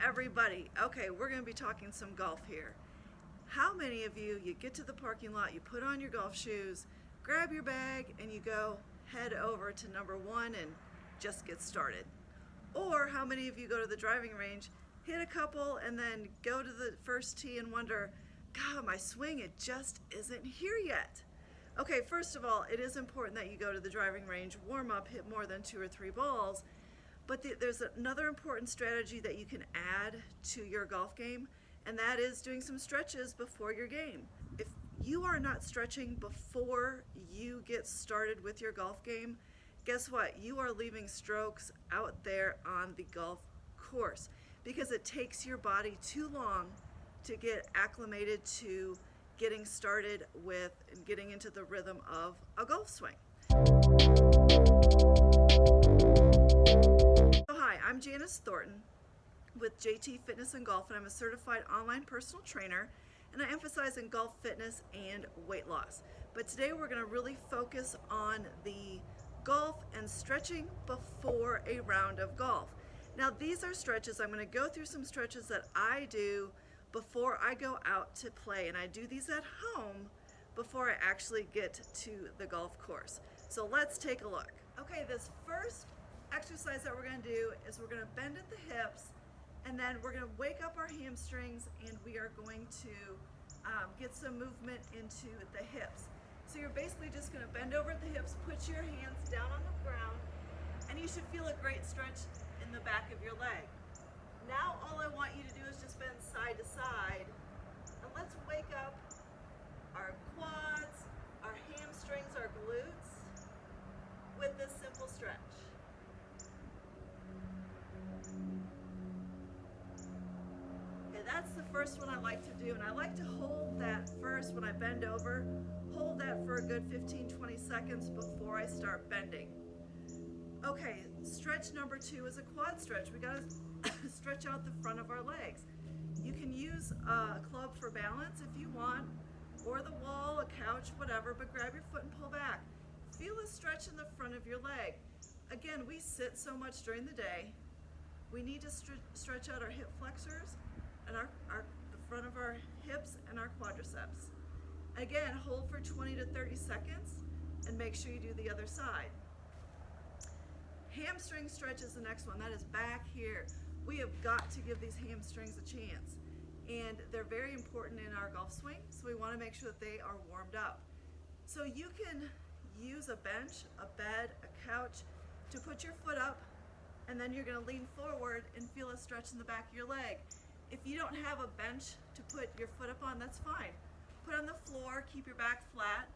everybody. Okay, we're going to be talking some golf here. How many of you get to the parking lot, you put on your golf shoes, grab your bag, and you go head over to number one and just get started? Or how many of you go to the driving range, hit a couple, and then go to the first tee and wonder, God, my swing, it just isn't here yet? Okay, first of all, it is important that you go to the driving range, warm up, hit more than 2 or 3 balls. But there's another important strategy that you can add to your golf game, and that is doing some stretches before your game. If you are not stretching before you get started with your golf game, guess what? You are leaving strokes out there on the golf course because it takes your body too long to get acclimated to getting started with and getting into the rhythm of a golf swing. Hi, I'm Janice Thornton with JT Fitness and Golf, and I'm a certified online personal trainer, and I emphasize in golf fitness and weight loss. But today we're going to really focus on the golf and stretching before a round of golf. Now these are stretches. I'm going to go through some stretches that I do before I go out to play, and I do these at home before I actually get to the golf course. So let's take a look. Okay, this first exercise that we're going to do is we're going to bend at the hips, and then we're going to wake up our hamstrings, and we are going to get some movement into the hips. So you're basically just going to bend over at the hips, put your hands down on the ground, and you should feel a great stretch in the back of your leg. Now all I want you to do is just bend side to side, and let's wake up our quads, our hamstrings, our glutes with this simple stretch. Okay, that's the first one I like to do, and I like to hold that first when I bend over, hold that for a good 15-20 seconds before I start bending. Okay, stretch number 2 is a quad stretch. We gotta stretch out the front of our legs. You can use a club for balance if you want, or the wall, a couch, whatever, but grab your foot and pull back. Feel a stretch in the front of your leg. Again, we sit so much during the day. We need to stretch out our hip flexors and the front of our hips and our quadriceps. Again, hold for 20 to 30 seconds and make sure you do the other side. Hamstring stretch is the next one. That is back here. We have got to give these hamstrings a chance, and they're very important in our golf swing, so we want to make sure that they are warmed up. So you can use a bench, a bed, a couch to put your foot up, and then you're going to lean forward and feel a stretch in the back of your leg. If you don't have a bench to put your foot up on, that's fine. Put on the floor, keep your back flat,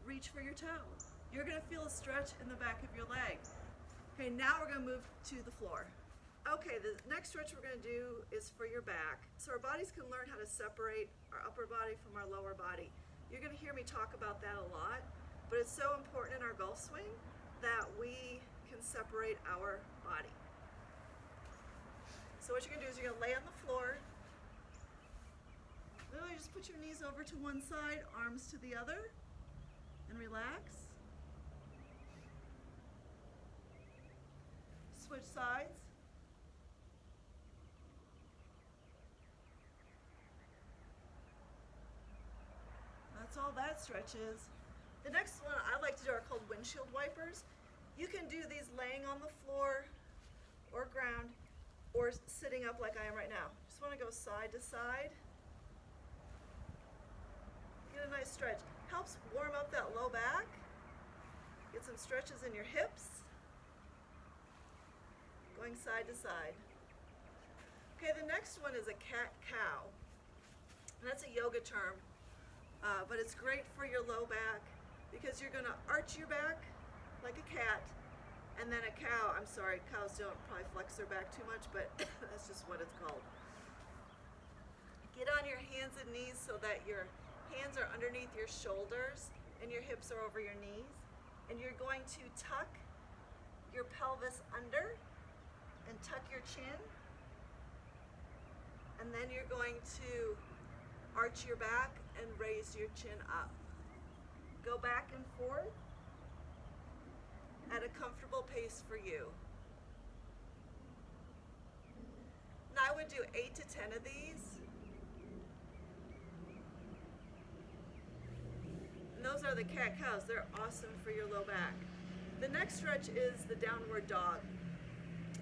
reach for your toe. You're going to feel a stretch in the back of your leg. Okay, now we're going to move to the floor. Okay, the next stretch we're going to do is for your back. So our bodies can learn how to separate our upper body from our lower body. You're going to hear me talk about that a lot, but it's so important in our golf swing that we can separate our body. So what you're going to do is you're going to lay on the floor. Literally just put your knees over to one side, arms to the other, and relax. Switch sides. That's all that stretch is. The next one I like to do are called windshield wipers. You can do these laying on the floor or ground or sitting up like I am right now. Just want to go side to side. Get a nice stretch. Helps warm up that low back. Get some stretches in your hips. Going side to side. Okay, the next one is a cat-cow. And that's a yoga term, but it's great for your low back because you're going to arch your back like a cat, and then a cow. I'm sorry, cows don't probably flex their back too much, but that's just what it's called. Get on your hands and knees so that your hands are underneath your shoulders and your hips are over your knees, and you're going to tuck your pelvis under and tuck your chin, and then you're going to arch your back and raise your chin up. Go back and forth at a comfortable pace for you. Now I would would do 8 to 10 of these. And those are the cat-cows. They're awesome for your low back. The next stretch is the downward dog.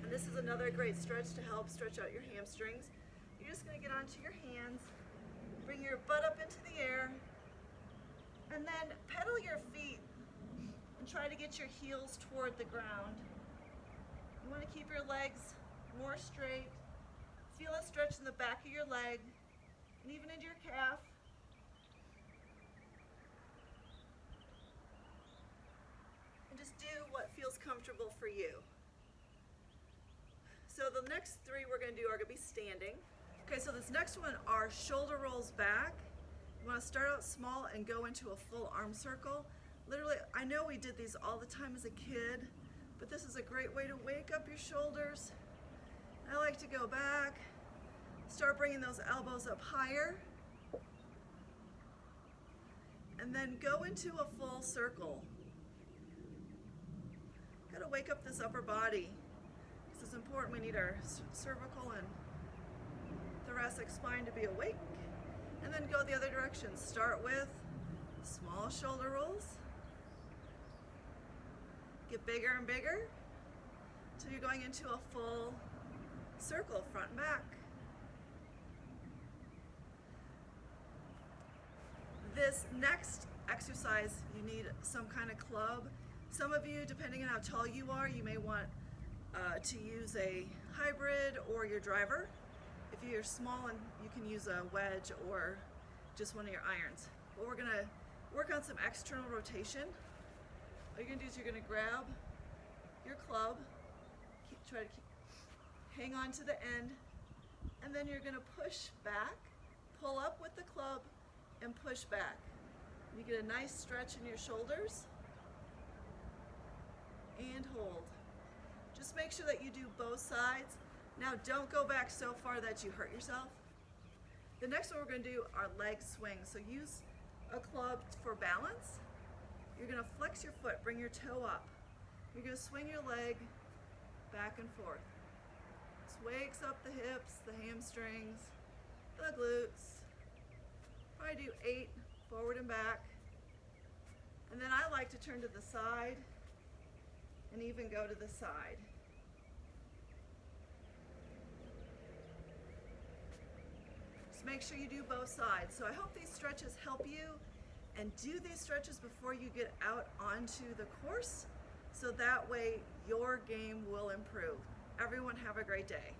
And this is another great stretch to help stretch out your hamstrings. You're just going to get onto your hands, bring your butt up into the air, and then pedal your feet and try to get your heels toward the ground. You want to keep your legs more straight. Feel a stretch in the back of your leg and even into your calf. And just do what feels comfortable for you. So the next three we're going to do are going to be standing. Okay, so this next one are shoulder rolls back. You want to start out small and go into a full arm circle. Literally, I know we did these all the time as a kid, but this is a great way to wake up your shoulders. I like to go back, start bringing those elbows up higher, and then go into a full circle. Got to wake up this upper body. This is important. We need our cervical and thoracic spine to be awake. And then go the other direction. Start with small shoulder rolls. Get bigger and bigger until you're going into a full circle, front and back. This next exercise, you need some kind of club. Some of you, depending on how tall you are, you may want to use a hybrid or your driver. If you're small, and you can use a wedge or just one of your irons. But we're going to work on some external rotation. All you're going to do is you're going to grab your club, hang on to the end, and then you're going to push back, pull up with the club, and push back. You get a nice stretch in your shoulders, and hold. Just make sure that you do both sides. Now don't go back so far that you hurt yourself. The next one we're going to do are leg swings. So use a club for balance. You're going to flex your foot, bring your toe up. You're going to swing your leg back and forth. This wakes up the hips, the hamstrings, the glutes. Probably do 8 forward and back. And then I like to turn to the side and even go to the side. Just make sure you do both sides. So I hope these stretches help you, and do these stretches before you get out onto the course, so that way your game will improve. Everyone have a great day.